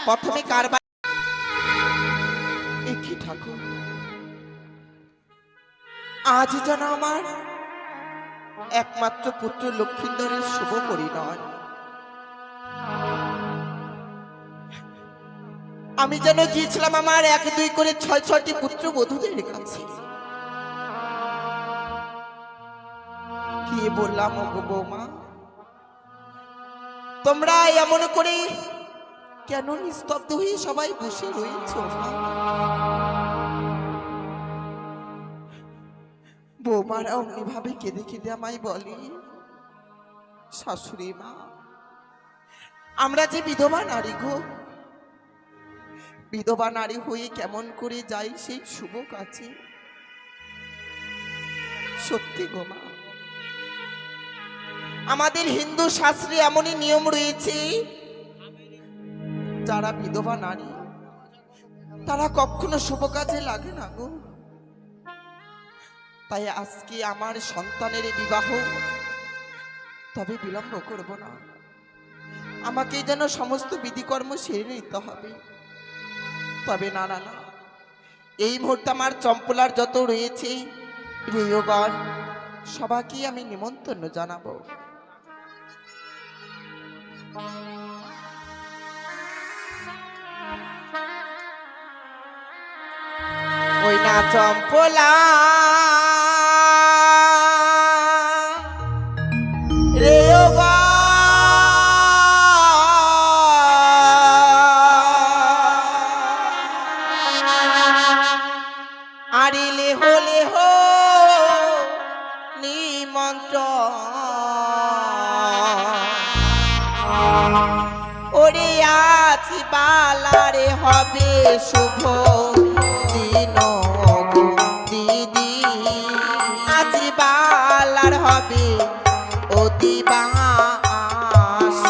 প্রথমে কারবার কি ঠাকুর আজ যেন আমার একমাত্র পুত্র লক্ষিন্দরের শুভ পরিণয়। আমি যেন গিয়েছিলাম আমার 1-2 করে 6-6টি পুত্র বধূদের কাছে, কি বললাম ওগো বৌমা, তোমরা এমন করে কেন নিস্তব্ধ হয়ে সবাই বসে রয়েছো? বৌমারা অমনি ভাবে কেঁদে কেঁদে আমায় বলে, শাশুড়ি মা, আমরা যে বিধবা নারী গো, বিধবা নারী হয়ে কেমন করে যাই সেই শুভ কাজে। সত্যি গো মা, আমাদের হিন্দু শাস্ত্রে এমনই নিয়ম রয়েছে, যারা বিধবা নারী তারা কখনো শুভ কাজে লাগে না গো। তাই আজকে আমার সন্তানের বিবাহ, তবে বিলম্ব করব না, আমাকে যেন সমস্ত বিধিকর্ম সেরে নিতে হবে। তবে না না না, এই মুহূর্তে আমার চম্পলার যত রয়েছে প্রিয়গণ, সবাইকে আমি নিমন্ত্রণ জানাবো। ওই না চম্পলা রে আরিলে হলে হো নিমন্ত্রণ, ওরে আছি বালারে হবে শুভ দিন গো দিদি, আজি বালার হবে অতিবাস।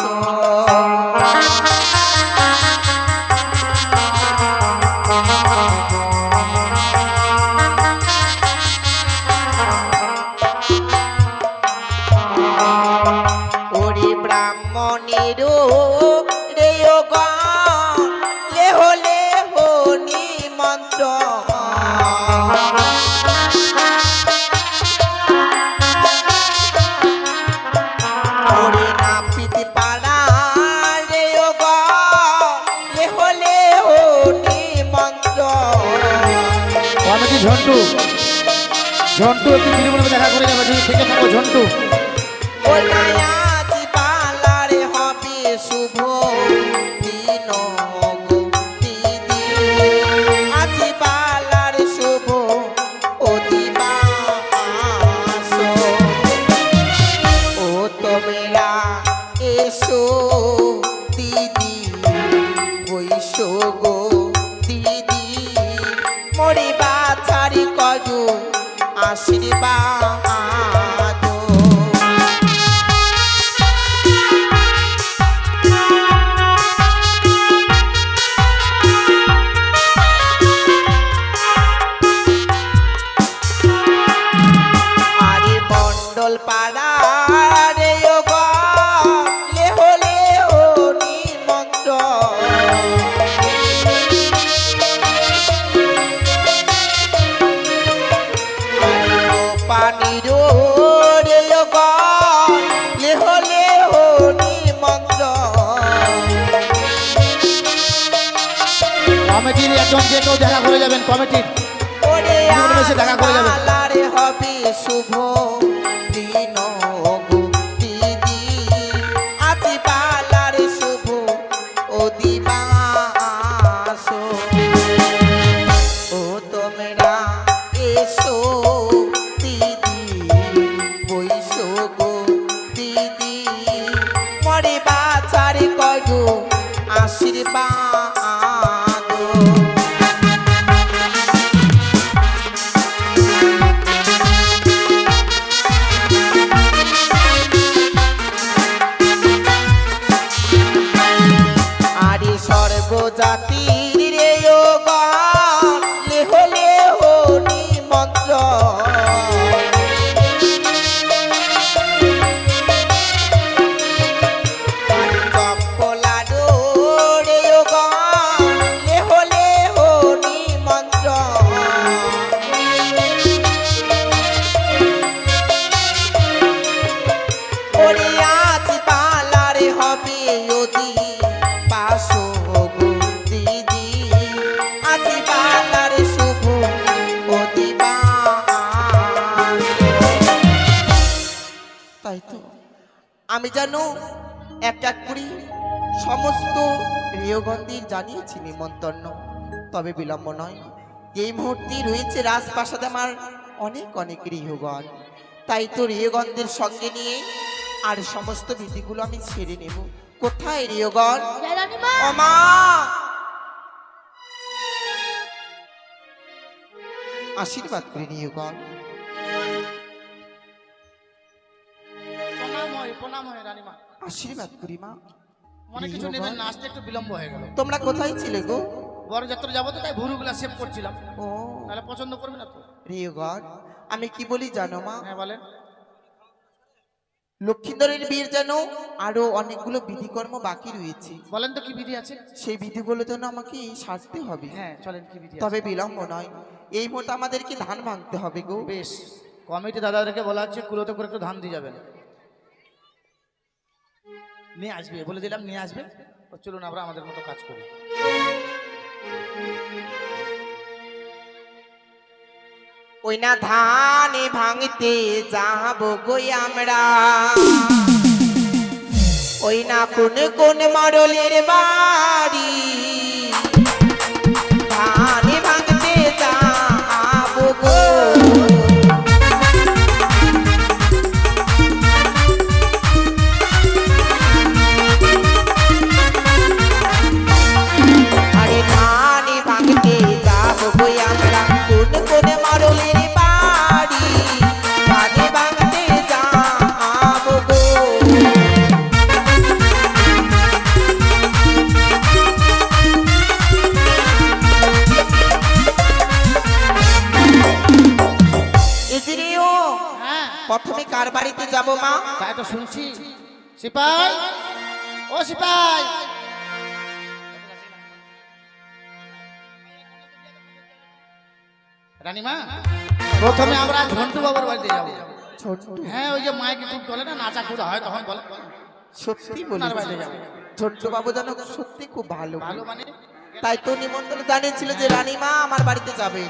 ওরে ব্রাহ্মণের রে লেহ লেহ নিমন্ত্রণ, ওরে না পিতে পাড়া রে লেহ লেহ নিমন্ত্রণ। কমিটি ঝন্টু, ঝন্টু একটু বিলিমনে দেখা করে যাবে, তুমি থেকে থাকো ঝন্টু। ওই আছি বালারে হবে শুভ দিন গো দিদি, আজি বালার শুভ অধিবাস। ও তোমরা এসো দিদি, বৈশো গো দিদি, মরি বাছারি করু আশীর্বাদ। পাড়া রে লেহ লেহ নিমন্ত্রণ, পানির রে লেহ লেহ নিমন্ত্রণ। কমিটির একজন যে কেউ দেখা করে যাবেন, কমিটির ওরে দেখা করে যাবেন। আলারে হবে শুভ দিন গো দিদি, আজি বালার শুভ অধিবাস। ও তোমরা এসো দিদি, বৈশো গো দিদি, মরে বাছারি করো আশীর্বাদ। সর্বজাতির রে লেহ লেহ নিমন্ত্রণ, চম্পলা রে হবে যদি পাশো গো দিদি আজি বালার শুভ অধিবাস। তাই তো আমি জানো এক এক করি সমস্ত গৃহবন্দীর জানিয়েছি নিমন্ত্রণ, তবে বিলম্ব নয়। এই মুহূর্তে রয়েছে রাজপ্রাসাদে আমার অনেক অনেক গৃহগণ, তাই তো গৃহগণদের সঙ্গে নিয়ে আর সমস্ত বিধিগুলো আমি ছেড়ে নেব। কোথায় গৃহগণ? ও মা, আশীর্বাদ করে গৃহগণ। প্রণাম হয় রানীমা। আশীর্বাদ করি মা। মনে কিছু নেবেন না, আসতে একটু বিলম্ব হয়ে গেল। তোমরা কোথায় ছিলে গো? বরযাত্রা যাবো তো, তাই ভুরুগুলা সেভ করছিলাম। ও তাহলে পছন্দ করবে না তো? গৃহগণ আমি কি বলি জানো মা, হ্যাঁ বলেন। লক্ষিন্দরের বিয়ের যেন আরো অনেকগুলো বিধিকর্ম বাকি রয়েছে, বলেন তো কি বিধি আছে? সেই বিধিগুলো যেন আমাকে সারতে হবে। হ্যাঁ চলেন, কি বিধি তবে আছে? বিলম্ব নয়, এই মুহূর্তে আমাদেরকে ধান ভাঙতে হবে গো। বেশ, কমিটি দাদাদেরকে বলা হচ্ছে কুলোতে করে একটু ধান দিয়ে যাবেন, নিয়ে আসবে বলে দিলাম, নিয়ে আসবে। তো চলুন আমরা আমাদের মতো কাজ করি। ওই না ধানে ভাঙতে যাবো গো আমরা, ওই না কোন কোন মরলের বাড়ি, ধানে ভাঙতে যাবো গো। আরে ধানে ভাঙতে যাবো গো আমরা, কোন কোন মরলের বাড়ি, ধানে ভাঙতে যাবো গো। এজিরিও হ্যাঁ প্রথমে কার বাড়িতে যাব মা? তাই তো শুনছি। সিপাই, ও সিপাই, রানীমা প্রথমে আমরা ঝন্টু বাবুর বাড়িতে যাবো। ছোট হ্যাঁ ওই যে মাইকে খুব বলে না, নাচা কুদা হয় তখন বলে সত্যি ওনার বলি বাড়িতে যাবো। ছোট্ট বাবু যেন সত্যি খুব ভালো, ভালো মানে তাই তো নিমন্ত্রণ জানিয়েছিল যে রানীমা আমার বাড়িতে যাবে।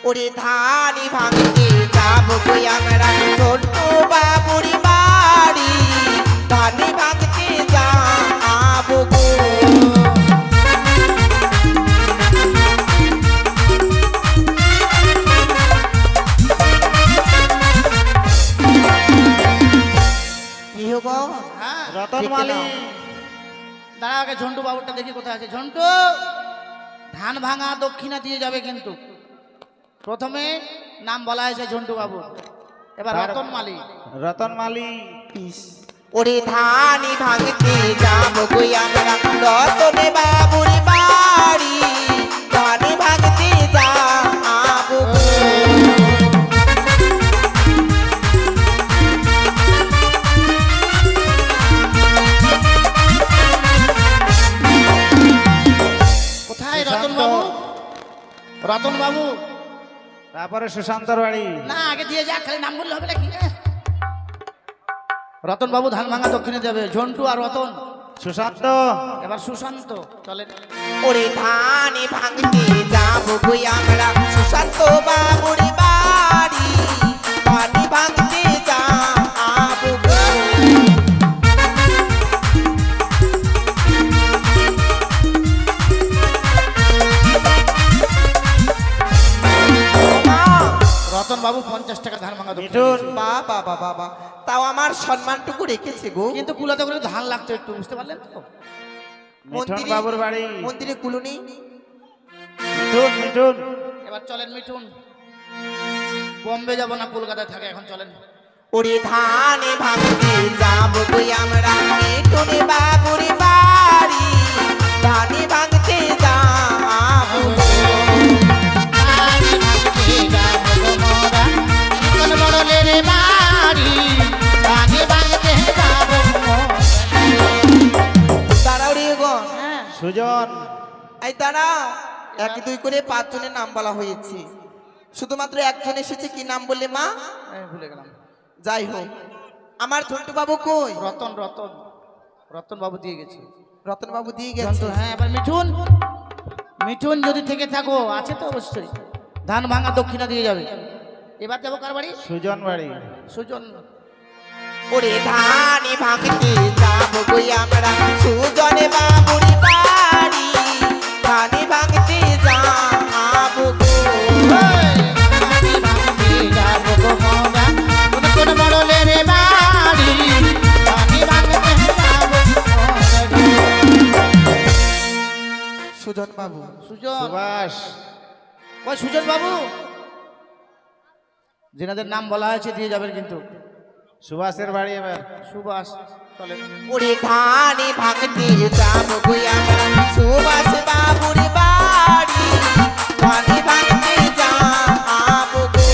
ওরে ধানি ভাঙতে যাবো গো আমরা, ছোট্ট বাবুর বাড়ি, ধানি ভাঙতে যাবো গো। গৃহগণ হ্যাঁ রতন মালি, দাঁড়া আগে ঝন্টু বাবুরটা দেখি কোথায় আছে। ঝন্টু, ধান ভাঙা দক্ষিণা দিয়ে যাবে কিন্তু। প্রথমে নাম বলা হয়েছে ঝন্টু বাবু, এবার রতন মালি। রতন মালি ওরে ধানি ভাঙতে যাবো গো আমরা, রতনে বাবুর বাড়ি, ধানি ভাঙতে যাবো গো। কোথায় রতন বাবু? রতন বাবু তারপরে সুশান্তর বাড়ি। না, আগে দিয়ে যা, খালি নাম বললে হবে নাকি? রতন বাবু ধান ভাঙা দক্ষিণে যাবে, ঝন্টু আর রতন। সুশান্ত এবার সুশান্ত চলে। ওরে ধানি ভাঙতে যাবো গো আমরা, সুশান্ত বাবুর বাড়ি, ধানি ভাঙতে যাবো গো। মা, রতন বাবু 50 টাকা ধান ভাঙা দক্ষিণে মিঠুন দিয়েছে। বাবা বাবা বাবা, তাও আমার সম্মানটুকু রেখেছে গো। কিন্তু কুলাতে করে ধান লাগতো একটু, বুঝতে পারলেন তো? মিঠুন বাবুর বাড়ি। মন্দিরে কুলুনি। মিঠুন মিঠুন এবার চলেন মিঠুন, বোম্বে যাব না কলকাতায় থাকে এখন, চলেন। ওরে ধানে ভাঙতে যাবো গো আমরা, মিঠুনে বাবুর বাড়ি, ধানে ভাঙতে যাবো গো। দাঁড়াও রে গো, সুজন এই দাঁড়াও, এক দুই করে 5 জনের নাম বলা হয়েছে, শুধুমাত্র একজন এসেছে, কি নাম বললে মা? ভুলে গেলাম। যাই হোক, আমার ছোট্ট বাবু কই? রতন, রতন রতন বাবু দিয়ে গেছে। রতন বাবু দিয়ে ঝন্টু, গেছে। হ্যাঁ এবার মিঠুন, মিঠুন যদি থেকে থাকো, আছে তো অবশ্যই, ধান ভাঙা দক্ষিণা দিয়ে যাবে। এবার যাবো কার বাড়ি? সুজন বাড়ি। সুজন। ওরে ধানে ভাঙতে যাবো গই আমরা সুজনে বাবুর বাড়ি, ধানে ভাঙতে যাবো গো। সুজন বাবু, সুজন, সুভাষ। ওই সুজন বাবু, যেনাদের নাম বলা হয়েছে দিয়ে যাবেন কিন্তু। সুভাষের বাড়ি এবার। সুভাষ চলে। ওরে ধানে ভাঙতে যাবো গই আমরা সুভাষ বাবুর বাড়ি, ধানে ভাঙতে যাবো গো।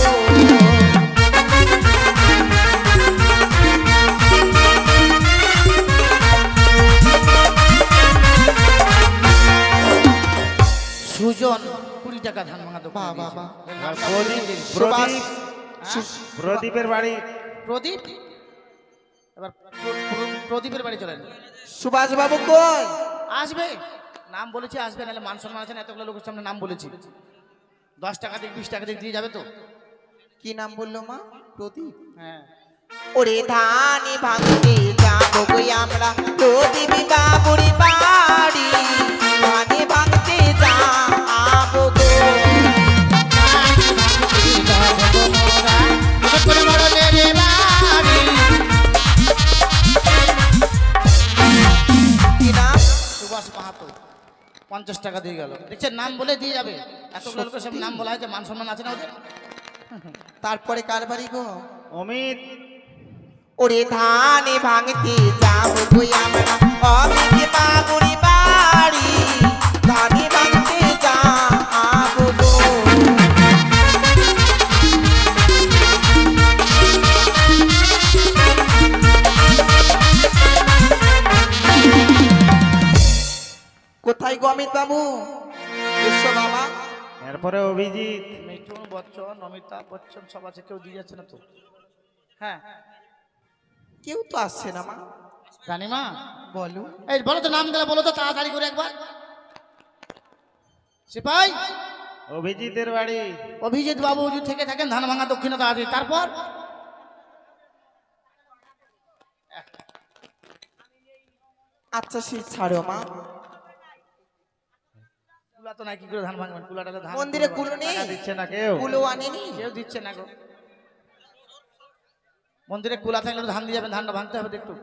সুজন 20 টাকা ধান ভাঙা দোকান। বাহ, বাহ, বাহ। আর প্রদীপ, সুভাষ, প্রদীপের বাড়ি। প্রদীপ, এবার প্রদীপের বাড়ি চলেন। সুভাষ বাবু কই? আসবে, নাম বলেছি আসবে, নাহলে মান সম্মান আছে না, এতগুলো লোকের সামনে নাম বলেছি। 10 টাকা দিক 20 টাকা দিক দিয়ে যাবে তো। কি নাম বললো মা? প্রদীপ। হ্যাঁ, ওরে ধানে ভাঙতে যাবো গই আমরা প্রদীপ বাবুর বাড়ি, ধানে ভাঙতে যাবো গো। কি নাম? সুভাষ মাহাতো, 50 টাকা দিয়ে গেল। দেখছেন, নাম বলে দিয়ে যাবে, এতগুলো লোকের সামনে নাম বলা হয়েছে, মান সম্মান আছে না ওদের। তারপরে কার বাড়ি গো? অমিত। ওরে ধানে ভাঙতে যাবো গই আমরা অমিত বাবুর বাড়ি, ধানে ভাঙতে যাবো গো। কোথায় গো অমিত বাবু? এসো বাবা। এরপরে অভিজিৎ। মিঠুন, বচ্চন, অমিতাভ বচ্চন সব আছে, কেউ দিয়ে যাচ্ছে না তো। হ্যাঁ, কেউ তো আসছে না মা। রানীমা, বলো। এই বলো তো, নাম গেলে বলো তো তাড়াতাড়ি করে একবার। সিপাই, অভিজিতের বাড়ি। অভিজিৎ বাবু যদি থেকে থাকেন ধান ভাঙা দক্ষিণা তাড়াতাড়ি। তারপর আচ্ছা সে ছাড়ো মা। কুলা তো নাই, কি করে ধান ভাঙবেন? কুলাটা ধান মন্দিরে কুলো নেই? টাকা দিচ্ছে না কেউ। কুলো আনেনি? কেউ দিচ্ছে না গো। মন্দিরে কুলা থাকলে তো ধান দিয়ে যাবেন, ধানটা ভাঙতে হবে তো একটু।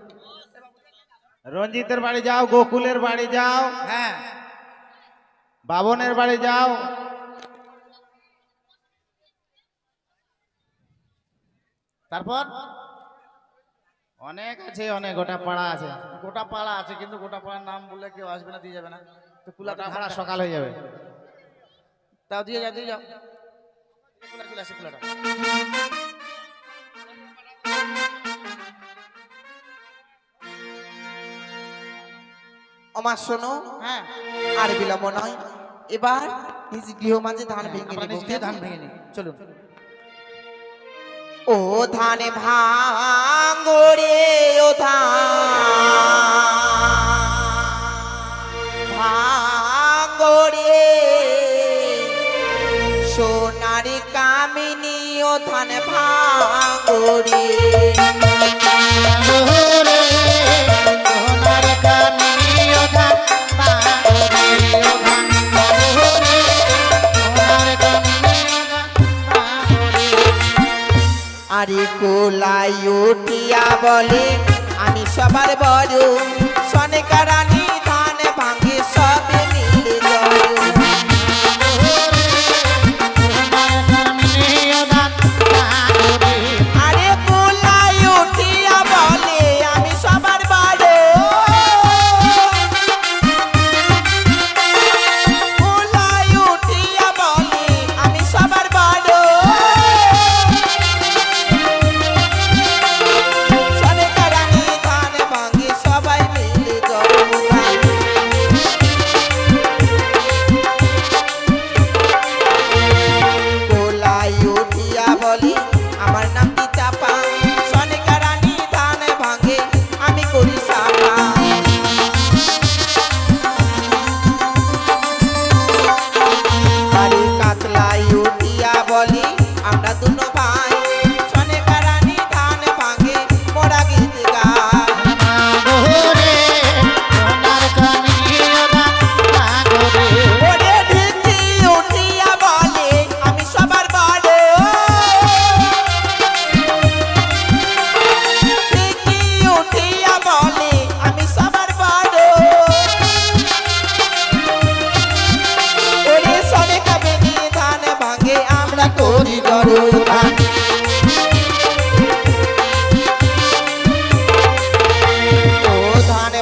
রঞ্জিতের বাড়ি যাও, গোকুলের বাড়ি যাও, হ্যাঁ, বাবনের বাড়ি যাও। তারপর অনেক আছে, অনেক গোটা পাড়া আছে। গোটা পাড়া আছে, কিন্তু গোটা পাড়ার নাম বললে কেউ আসবে না, দিয়ে যাবে না তো। কুলা গোটা পাড়া সকাল হয়ে যাবে। তাও দিয়ে যাও, দিয়ে যাও। কুলা চলে আসে, কুলাটা। আমার শোনো, হ্যাঁ, আর বিলম্ব নয়, এবার নিজ গৃহ মাঝে ধান ভেঙে আমরা নেব। নিজ দিয়ে ধান ভেঙে নিই, চলুন। ও ধানে ভাঙরে, ও ভাঙরে, সোনার কামিনী ও ধান ভাঙরে। আরে কোলাই উঠিয়া বলে আমি সবার বড়, সনেকা রানী ধান ভাঙে সবে মিলে জয়। আরে কোলাই উঠিয়া বলে আমি সবার বড়, কোলাই উঠিয়া বলে আমি সবার বড়, সনেকা রানী ধান ভাঙে সবাই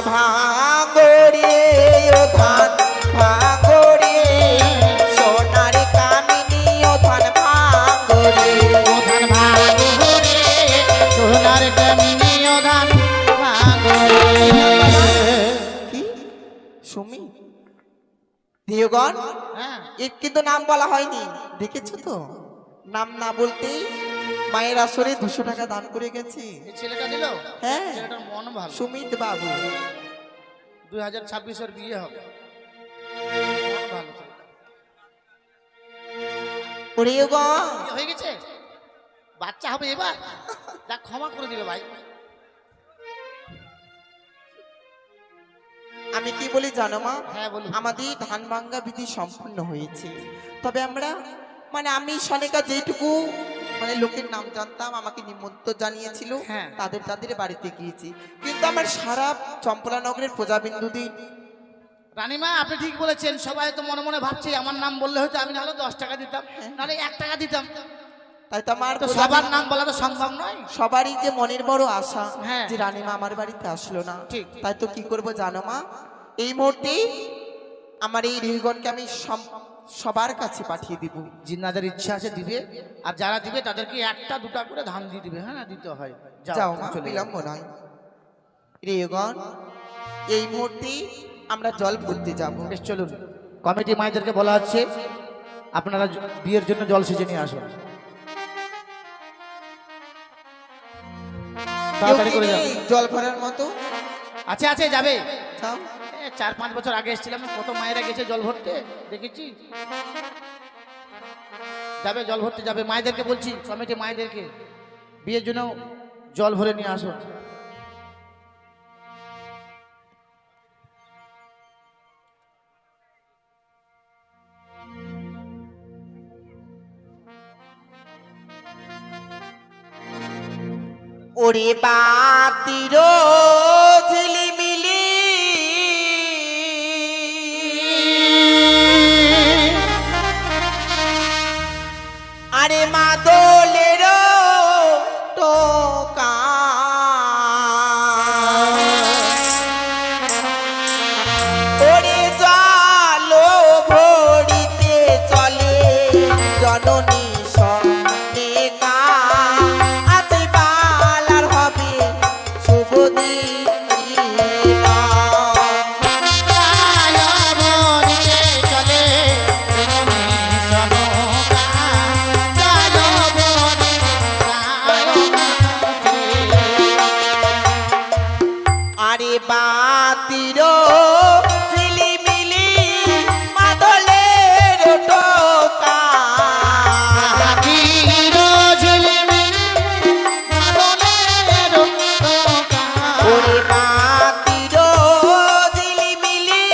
ভাঙরে ও ধান ভাঙরে সোনার কামিনী ও ধান ভাঙরে ধান ভাঙরে সোনার কামিনী ও ধান ভাঙরে। কি সুমি দেওগণ হ্যাঁ এর কিন্তু নাম বলা হয়নি, দেখেছো তো? নাম না বলতেই মায়ের আসরে 200 টাকা দান করে গেছে। এই ছেলেটা দিল, হ্যাঁ ছেলেটার মন ভালো। সুমিত বাবু। 2026 এর বিয়ে হবে, মন ভালো ছেলেটা। ওরে গো বিয়ে হয়ে গেছে, বাচ্চা হবে এবার, যা ক্ষমা করে দিবে ভাই। আমি কি বলি জানো মা, হ্যাঁ বলুন। আমাদের ধান ভাঙ্গা বিধি সম্পূর্ণ হয়েছে, তবে আমরা মানে আমি সনেকা যেটুকু মানে লোকের নাম জানতাম আমাকে নিমন্ত্রণ জানিয়েছিল, হ্যাঁ। তাদের বাড়িতে গিয়েছি, কিন্তু আমার সারা চম্পলা নগরের প্রজাবিন্দুদের রানীমা আপনি ঠিক বলেছেন, সবাই তো মনে মনে ভাবছে আমার নাম বললে হয়তো আমি নাহলে 10 টাকা দিতাম, নাহলে 1 টাকা দিতাম, তাই তো আমার তো সবার নাম বলা তো সম্ভব নয়। সবারই যে মনের বড় আশা হ্যাঁ। যে রানীমা আমার বাড়িতে আসলো না, ঠিক। তাই তো কি করব জানো মা, এই মুহূর্তে আমার এই রিহগণকে আমি সবার কাছে পাঠিয়ে দিব। জিন্নাদের ইচ্ছা আছে দিবে, আর যারা দিবে তাদেরকে 1টা 2টা করে ধান দিয়ে দিবে। হ্যাঁ দিতে হয়, যাও মা, চলে যাও। বিলম্ব নয়। রিহগণ এই মুহূর্তে আমরা জল ভরতে যাব। বেশ চলুন, কমিটি মাইদেরকে বলা হচ্ছে আপনারা বিয়ের জন্য জল সেজে নিয়ে আসুন, তাড়াতাড়ি করে যান। কেউ কি নেই জল ভরার মতো? আছে আছে যাবে, যাও। 4-5 বছর আগে এসেছিলাম, কত মায়েরা গেছে জল ভরতে, দেখেছি। যাবে জল ভরতে যাবে, মায়েদেরকে বলছি, কমিটি মায়েদেরকে বিয়ের জন্য জল ভরে নিয়ে আসুন। ওরে বাতির ঝিলিমিলি আরে মাদলের টোকা ওরে জালো ভরিতে চলে জননী সনেকা আজি বালার হবে শুভ দিন আরে বাতির ঝিলিমিলি মাদলের টোকা ওরে বাতির ঝিলিমিলি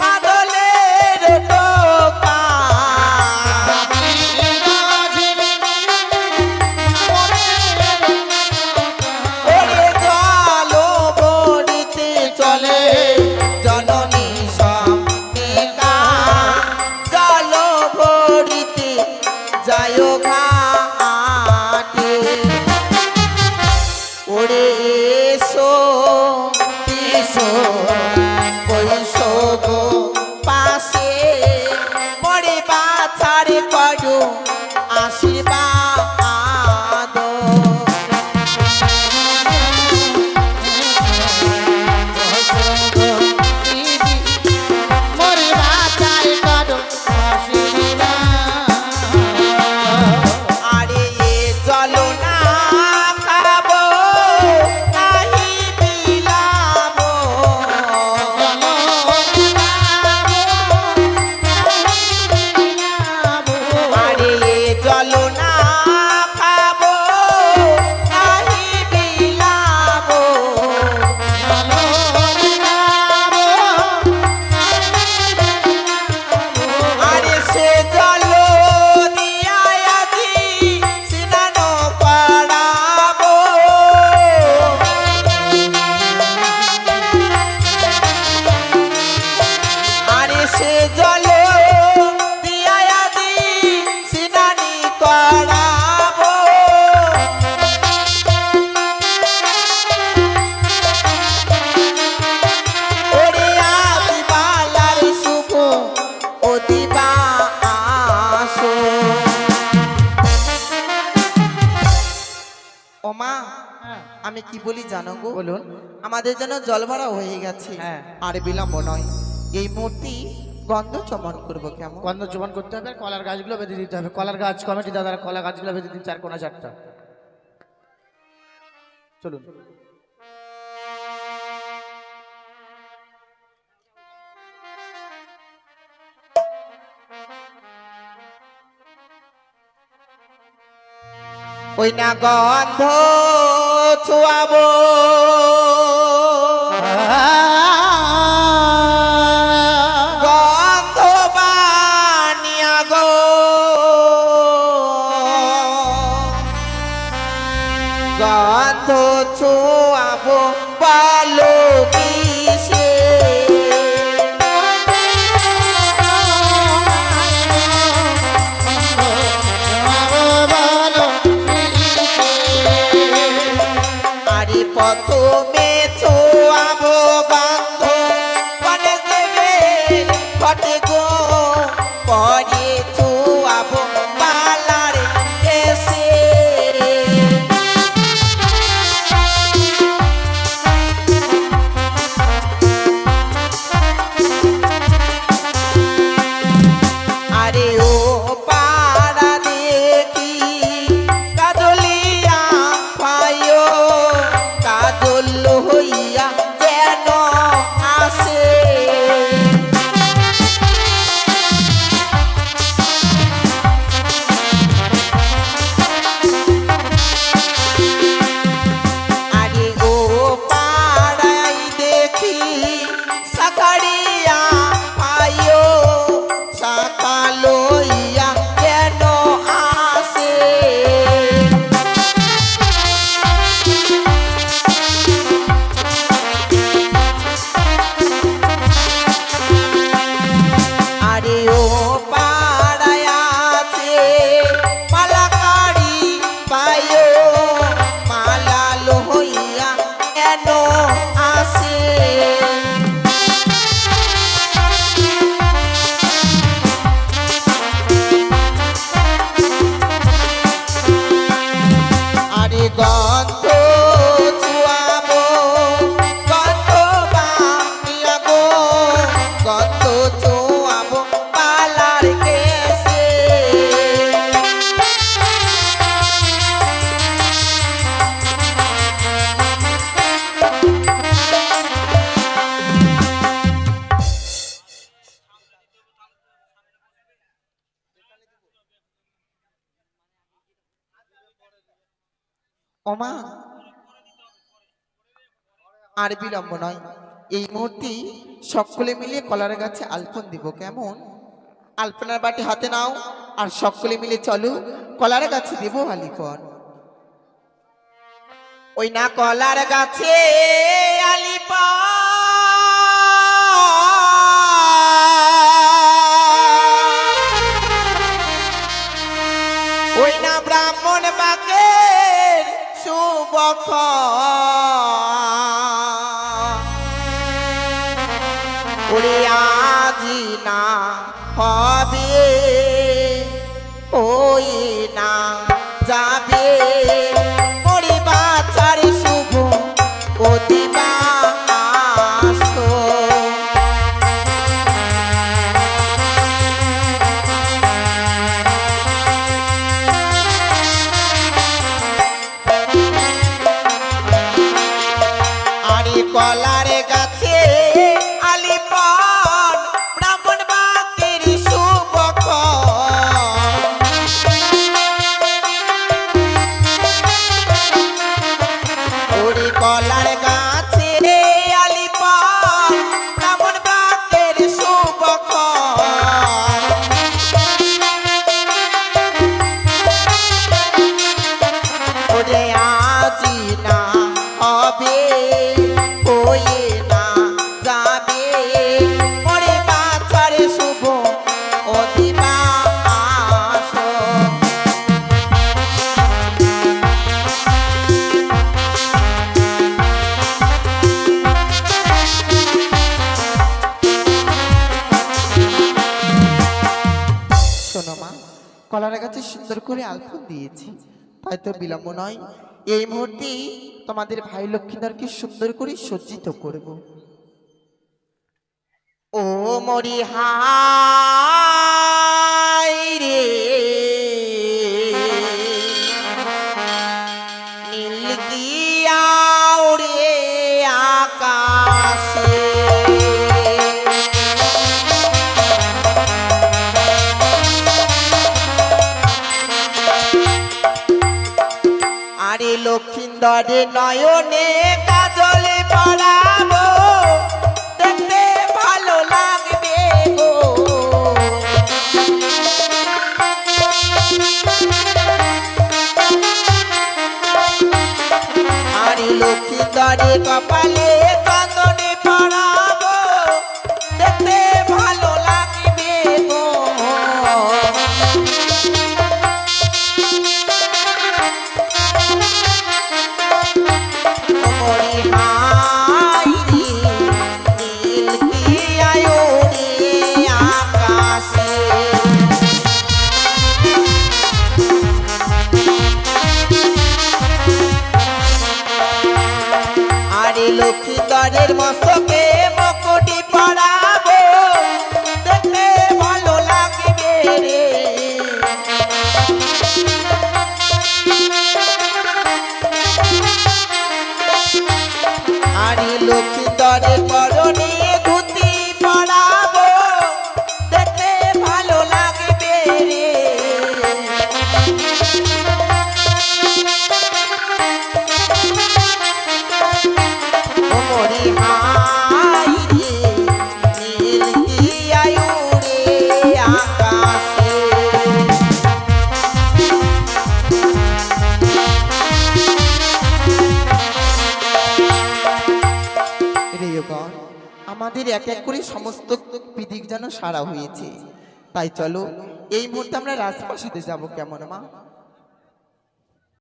মাদলের টোকা ওরে জল ভরিতে চলে জননী সনেকা জল ভরিতে যায় ঘাটে ওরে এসো এসো কইসো গো পাশে মরে বাছার করো আশীর্বাদ আরে এ চলো না খাবো নাহি বিলাবো আমি কি বলি জানো গো, বলুন। আমাদের যেন জল ভরা হয়ে গেছে, হ্যাঁ। আর বিলম্ব নয়। এই মূর্তি গন্ধ চমন করবো কেমন? গন্ধ চুমন করতে হবে, আর কলার গাছগুলো বেঁধে দিতে হবে। কলার গাছ কমিটি দাদার কলা গাছগুলো বেঁধে দিন, 4 কোনা 4টা। চলুন। ওই না গন্ধ ছুয়াবো, গন্ধ বানিয়া গো, গন্ধ ছুয়াবো বলো কিসে? আরে প্রথমে ছোয়াবো গন্ধ গণেশ দেবের ঘটে গো, পরে ছোয়াবো পালার এসে। আরে ও পাড়া দেখি কাজলিয়া পায়ো, কাজল হইয়া যেন আসে। আরে ও পাড়ায় দেখি সাকারিয়া পায়ো, সাকা লইয়া যেন আসে। আরে ও পাড়ায় আছে মালাকারি পায়ো, মালা লইয়া যেন আসে। আরে গন্ধ ছুয়াবো গন্ধ বানিয়া গো, গন্ধ ছুয়াবো পালার কেসে। ওমা, আর বিলম্ব নয়, এই মুহূর্তে সকলে মিলে কলার গাছে আলপন দিব কেমন? আলপনার বাটি হাতে নাও, আর সকলে মিলে চলো কলার গাছে দেব আলিপন। ওই না কলার গাছে আলিপন, ওই না ব্রাহ্মণ বাকের শুভখ, ওরে আজি না হবে, ওই না যাবে, মরি বাচার শুভ অধিবাস। আরে কলার গাছে আলিপন, ব্রাহ্মণ বাকের শুভখ, ওরে কলার গাছে আলিপন, ব্রাহ্মণ বাকের শুভখ। ওরে আজি না হবে, ওই না যাবে, মরে বাছার শুভ অধিবাস। শোনো মা, কলার গাছে সুন্দর করে আলপন দিয়েছি, তাই তো বিলম্ব নয়। এই মুহূর্তে তোমাদের ভাই লক্ষ্মীধরকে সুন্দর করে সজ্জিত করব। ও মরি হাই রে নীল গিয়া ওরে আকাশে, আরে লক্ষ্মীন্দরে নয়নে কাজলে পড়াবো, দেখতে ভালো লাগবে গো। আরে লক্ষ্মীন্দরে কপালে চন্দনে পড়াবো, দেখতে ভালো লাগবে গো। মরি হাই রে নীল গিয়ায় ওরে আকাশে, আরে লক্ষ্মীধরের মস্তকে মুকুটি পরাবো, দেখতে ভালো লাগবে রে। আরে লক্ষ্মীধরের পরনে ধুতি পরাবো, দেখতে ভালো লাগবে রে। ও মরি হাই রে নীল গিয়ায় ওরে আকাশে, রেয়গণ, আমাদের এক এক করে সমস্ত বিধি যেন সারা হয়েছে। তাই চলো এই মুহূর্তে আমরা রাজপ্রাসাদে যাব, কেমন মা?